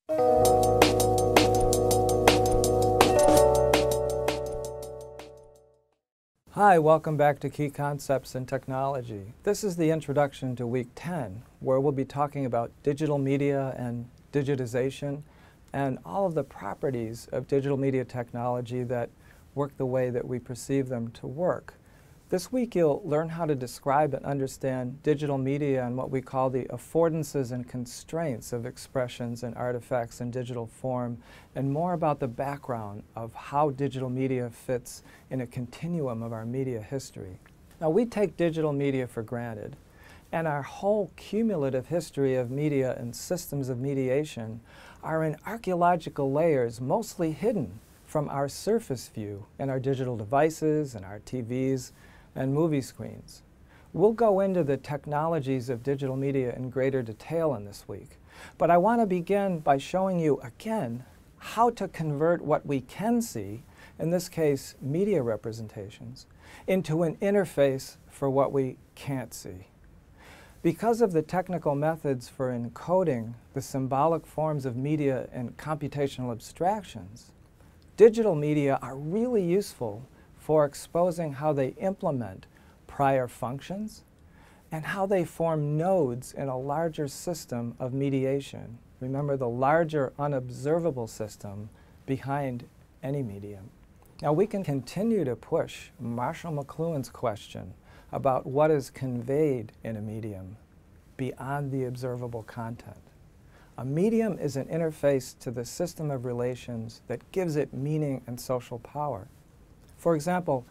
Hi, welcome back to Key Concepts in Technology. This is the introduction to week 10, where we'll be talking about digital media and digitization and all of the properties of digital media technology that work the way that we perceive them to work. This week you'll learn how to describe and understand digital media and what we call the affordances and constraints of expressions and artifacts in digital form, and more about the background of how digital media fits in a continuum of our media history. Now, we take digital media for granted, and our whole cumulative history of media and systems of mediation are in archaeological layers mostly hidden from our surface view in our digital devices and our TVs and movie screens. We'll go into the technologies of digital media in greater detail in this week, but I want to begin by showing you again how to convert what we can see, in this case media representations, into an interface for what we can't see. Because of the technical methods for encoding the symbolic forms of media and computational abstractions, digital media are really useful for exposing how they implement prior functions and how they form nodes in a larger system of mediation. Remember, the larger unobservable system behind any medium. Now, we can continue to push Marshall McLuhan's question about what is conveyed in a medium beyond the observable content. A medium is an interface to the system of relations that gives it meaning and social power. For example,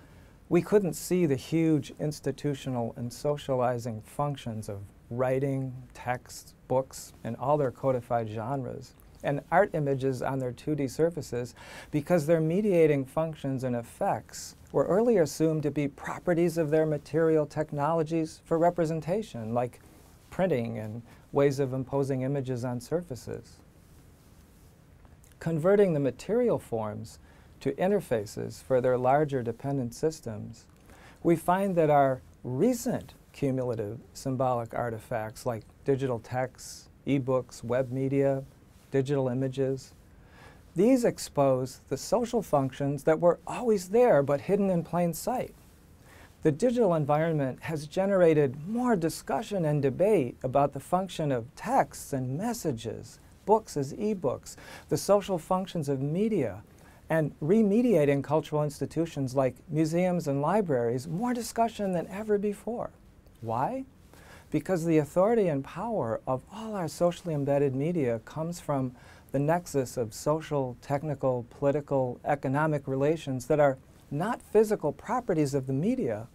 we couldn't see the huge institutional and socializing functions of writing, text, books, and all their codified genres, and art images on their 2D surfaces because their mediating functions and effects were earlier assumed to be properties of their material technologies for representation, like printing and ways of imposing images on surfaces. Converting the material forms to interfaces for their larger dependent systems, we find that our recent cumulative symbolic artifacts like digital texts, e-books, web media, digital images, these expose the social functions that were always there but hidden in plain sight. The digital environment has generated more discussion and debate about the function of texts and messages, books as e-books, the social functions of media, and remediating cultural institutions like museums and libraries, more discussion than ever before. Why? Because the authority and power of all our socially embedded media comes from the nexus of social, technical, political, economic relations that are not physical properties of the media,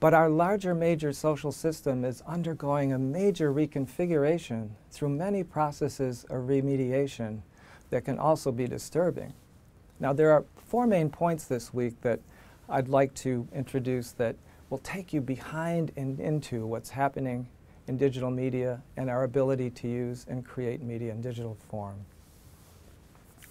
but our larger major social system is undergoing a major reconfiguration through many processes of remediation that can also be disturbing. Now, there are 4 main points this week that I'd like to introduce that will take you behind and into what's happening in digital media and our ability to use and create media in digital form.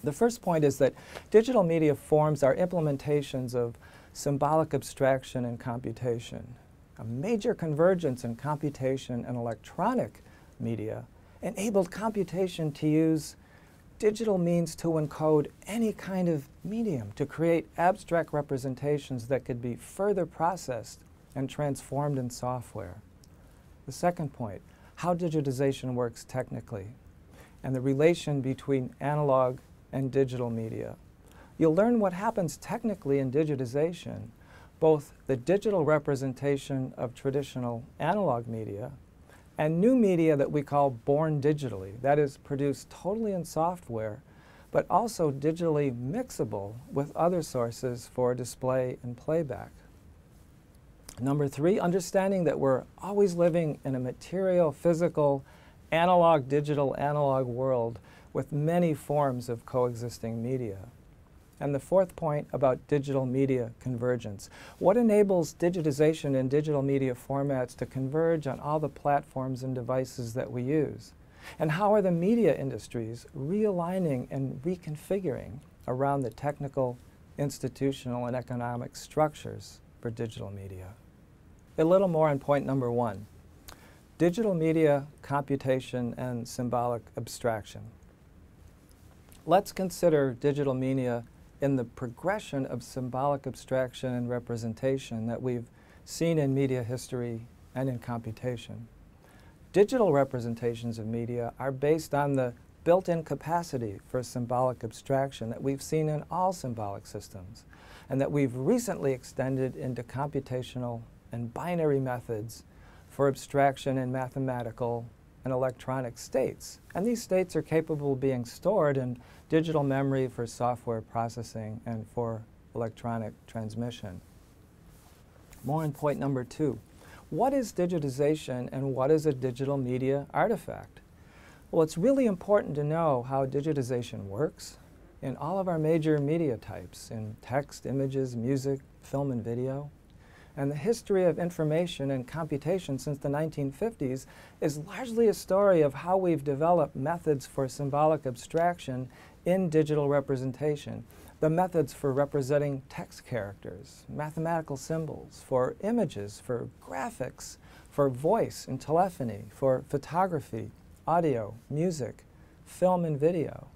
The first point is that digital media forms are implementations of symbolic abstraction and computation. A major convergence in computation and electronic media enabled computation to use digital means to encode any kind of medium, to create abstract representations that could be further processed and transformed in software. The second point, how digitization works technically, and the relation between analog and digital media. You'll learn what happens technically in digitization, both the digital representation of traditional analog media and new media that we call born digitally, that is, produced totally in software, but also digitally mixable with other sources for display and playback. Number 3, understanding that we're always living in a material, physical, analog, digital, analog world with many forms of coexisting media. And the fourth point about digital media convergence. What enables digitization in digital media formats to converge on all the platforms and devices that we use? And how are the media industries realigning and reconfiguring around the technical, institutional, and economic structures for digital media? A little more on point number 1. Digital media computation and symbolic abstraction. Let's consider digital media in the progression of symbolic abstraction and representation that we've seen in media history and in computation. Digital representations of media are based on the built-in capacity for symbolic abstraction that we've seen in all symbolic systems, and that we've recently extended into computational and binary methods for abstraction in mathematical and electronic states. And these states are capable of being stored in digital memory for software processing and for electronic transmission. More on point number 2. What is digitization and what is a digital media artifact? Well, it's really important to know how digitization works in all of our major media types, in text, images, music, film, and video. And the history of information and computation since the 1950s is largely a story of how we've developed methods for symbolic abstraction in digital representation. The methods for representing text characters, mathematical symbols, for images, for graphics, for voice and telephony, for photography, audio, music, film, and video,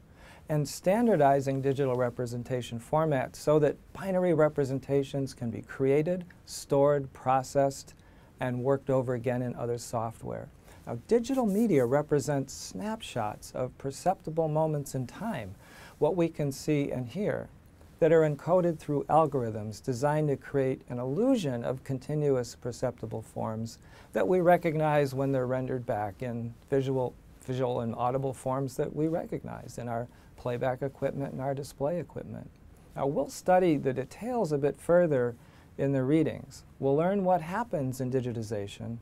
and standardizing digital representation formats so that binary representations can be created, stored, processed, and worked over again in other software. Now, digital media represents snapshots of perceptible moments in time, what we can see and hear, that are encoded through algorithms designed to create an illusion of continuous perceptible forms that we recognize when they're rendered back in visual and audible forms that we recognize in our playback equipment and our display equipment. Now, we'll study the details a bit further in the readings. We'll learn what happens in digitization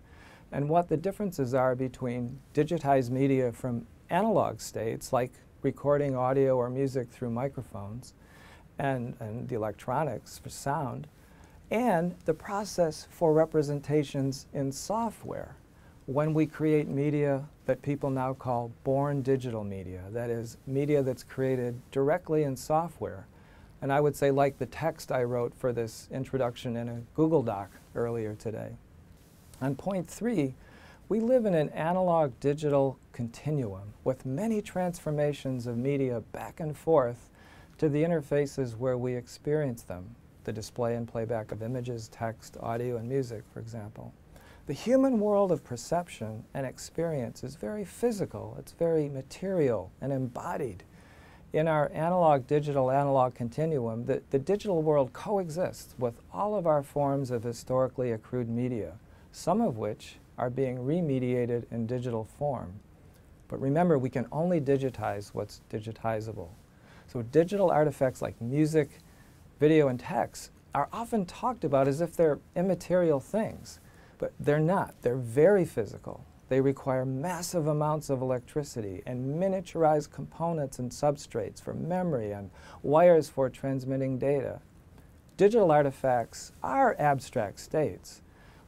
and what the differences are between digitized media from analog states, like recording audio or music through microphones, and the electronics for sound, and the process for representations in software when we create media that people now call born digital media, that is, media that's created directly in software. And I would say like the text I wrote for this introduction in a Google Doc earlier today. On point 3, we live in an analog-digital continuum with many transformations of media back and forth to the interfaces where we experience them, the display and playback of images, text, audio, and music, for example. The human world of perception and experience is very physical, it's very material and embodied. In our analog-digital-analog continuum, the digital world coexists with all of our forms of historically accrued media, some of which are being remediated in digital form. But remember, we can only digitize what's digitizable. So digital artifacts like music, video, and text are often talked about as if they're immaterial things, but they're not. They're very physical. They require massive amounts of electricity and miniaturized components and substrates for memory and wires for transmitting data. Digital artifacts are abstract states,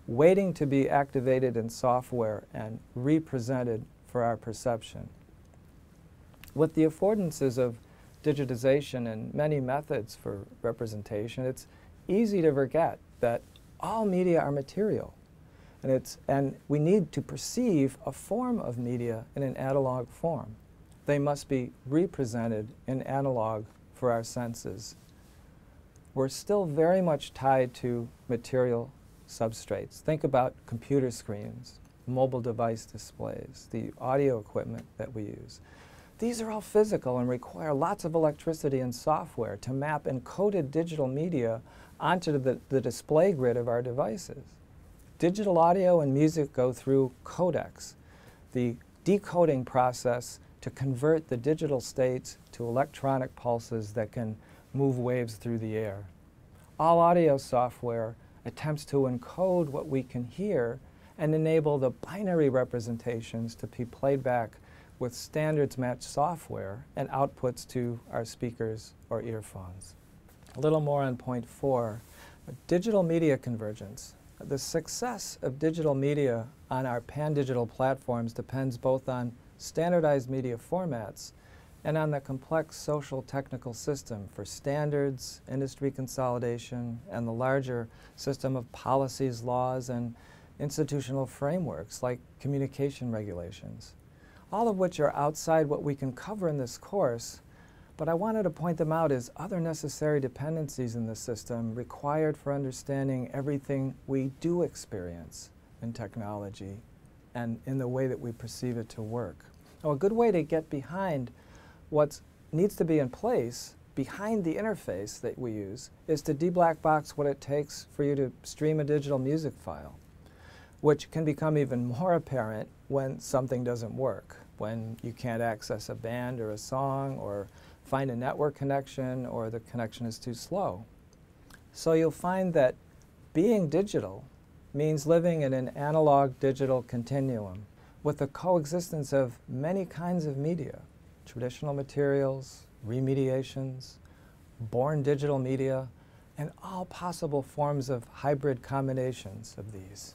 waiting to be activated in software and represented for our perception. With the affordances of digitization and many methods for representation, it's easy to forget that all media are material. And we need to perceive a form of media in an analog form. They must be represented in analog for our senses. We're still very much tied to material substrates. Think about computer screens, mobile device displays, the audio equipment that we use. These are all physical and require lots of electricity and software to map encoded digital media onto the display grid of our devices. Digital audio and music go through codecs, the decoding process to convert the digital states to electronic pulses that can move waves through the air. All audio software attempts to encode what we can hear and enable the binary representations to be played back with standards-matched software and outputs to our speakers or earphones. A little more on point 4, digital media convergence. The success of digital media on our pan-digital platforms depends both on standardized media formats and on the complex social technical system for standards, industry consolidation, and the larger system of policies, laws, and institutional frameworks like communication regulations, all of which are outside what we can cover in this course, But I wanted to point them out as other necessary dependencies in the system required for understanding everything we do experience in technology and in the way that we perceive it to work. Now, a good way to get behind what needs to be in place behind the interface that we use is to de-black box what it takes for you to stream a digital music file, which can become even more apparent when something doesn't work, when you can't access a band or a song or find a network connection or the connection is too slow. So you'll find that being digital means living in an analog-digital continuum with the coexistence of many kinds of media, traditional materials, remediations, born digital media, and all possible forms of hybrid combinations of these.